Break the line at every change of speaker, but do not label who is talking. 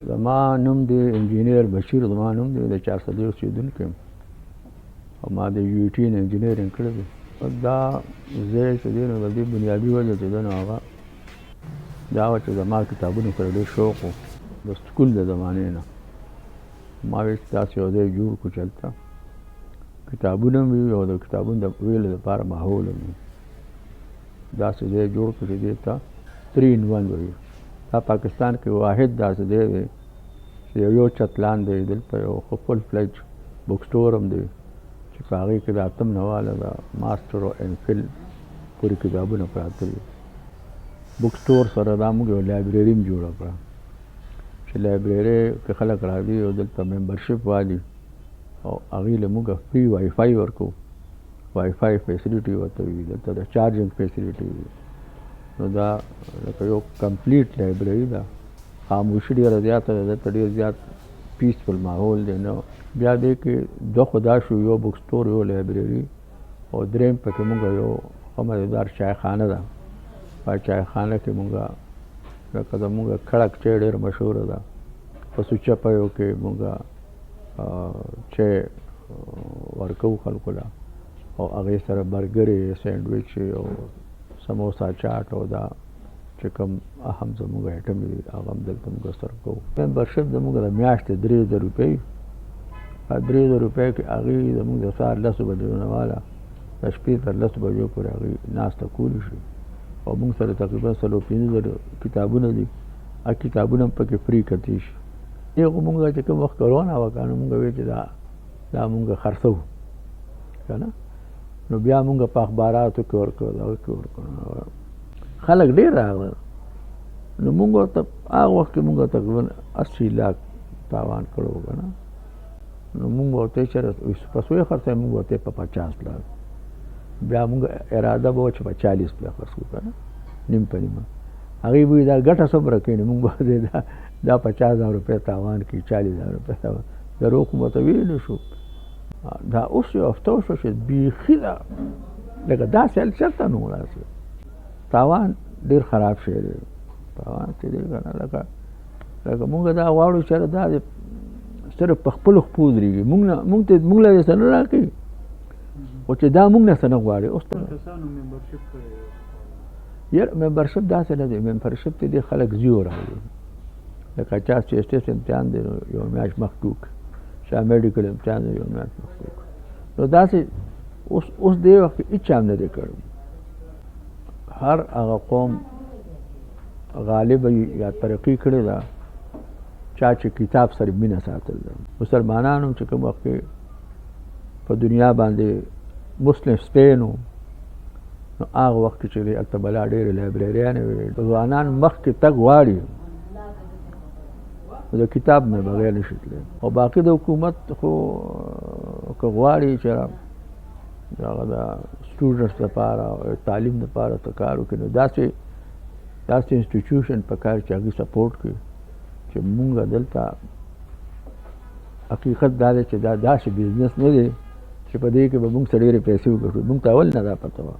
زما نوم دی انجینیر بشیر زما نوم دی د 430 اوسېدونکی یم او ما د یو ټي نه انجینیرینګ کړی دی. دا ځای چې دی نو د دې بنیادي وجه چې ده نو هغه دا وه چې زما کتابونو سره ډېر شوق و د سکول د زمانې نه. ما ویل چې داسې یو ځای جوړ کړو چې هلته کتابونه هم وي او د کتابونو د ویلو دپاره ماحول هم وي. داسې ځای جوړ کړو چې دې ته 3 in 1 وایي. دا پاکستان کې واحد داسې ځای دی چې یو چت لاندې دلته یو ښه فل فلج بک سټور هم دی چې په هغې کې د 8 نه واله د ماسټر او ایم فل پورې کتابونه پراته دي. بک سټور سره دا موږ یو لایبرري هم جوړه کړه چې لایبرري کې خلک راځي او دلته ممبرشپ والي او هغې له موږ فري وای فای ورکوو. وای فای فیسیلیټي ورته وي، دلته د چارجنګ فیسیلیټي وي. نو دا لکه یو کمپلیټ لایبرري ده. خاموشي ډېره زیاته ده، دلته ډېر زیات پیسفل ماحول دی. نو بیا دې کې دوه خو دا شو، یو بک سټور یو لایبرري او درېیم پکې موږ یو ښه مزېدار چایخانه ده. په چایخانه کې موږ لکه زموږ کړک چای ډېر مشهوره ده. په سوچه پیو کې موږ چای ورکوو خلکو له او هغې سره برګرې سینډویچ او سموسا چاټ او دا چې کوم اهم زموږ ایټم وي هغه هم دلته موږ سره کوو. ممبرشپ زموږ د میاشتې 3000 روپۍ. په 3000 روپۍ کې هغې زموږ د سهار 10 بجو نه واله د شپې تر 10 بجو پورې هغې ناسته کولی شي او موږ سره تقریبا 15,000 کتابونه دي. هغه کتابونه هم پکې فري کتی شي. دې خو موږ چې کوم وخت کرونا وه که نو موږ ویل چې دا موږ خرڅوو که نه، نو بیا موږ په اخباراتو کې ورکړو دغه کې ورکړو. خلک ډېر راغلل نو موږ ورته هغه وخت کې موږ تقریبا 80 لاک تاوان کړی و که نه. نو موږ ورته چېرې په څو یې خرڅوي؟ موږ ورته په 50 لاک. بیا موږ اراده به وه چې په 40 لاک خرڅ کړو که نه، نیم په نیمه. هغوی به وي دا ګټه څومره کوي؟ نو موږ به دا 50,000 روپۍ تاوان کوي، 40,000 روپۍ تاوان. دروغ خو ورته ویلی شو. دا اوس یو هفته وشوه چې بیخي دا لکه داسې حال چېرته نه و. داسې تاوان ډېر خراب شی دی. تاوان چې دی که نه لکه مونږ دا غواړو چې دا صرف په خپلو خپو ودرېږي. مونږ له دې څه نه راکوي خو چې دا مونږ نه څه نه غواړي. اوس یاره ممبرشپ داسې نه دی. ممبرشپ ته دې خلک ځي او راځي. لکه چا چې اسټیټ امتحان دی نو یو میاشت مخکې وکړي، چا میډیکل امتحان دی یو میاشت مخکې وکړي. نو داسې اوس دې وخت کې هېچا هم نه دی کړی. هر هغه قوم غالبه یا ترقي کړې ده چا چې کتاب سره مینه ساتل ده. مسلمانانو چې کوم وخت کې په دنیا باندې مسلم سپین و نو هغه وخت کې چې هلته بلا ډېرې لایبرریانې وې. ځوانان مخکې تګ غواړي د کتاب نه بغیر نشي تللی. او باقي د حکومت خو که غواړي چې هغه د سټوډنټس لپاره او تعلیم لپاره ته کار وکړي نو داسې انسټیټیوشن په کار چې هغوی سپورټ کړي چې مونږ دلته حقیقت دا دی چې دا داسې بزنس نه دی چې په دې کې به مونږ څه ډېرې پیسې وګټو. مونږ ته اول نه دا پته وه.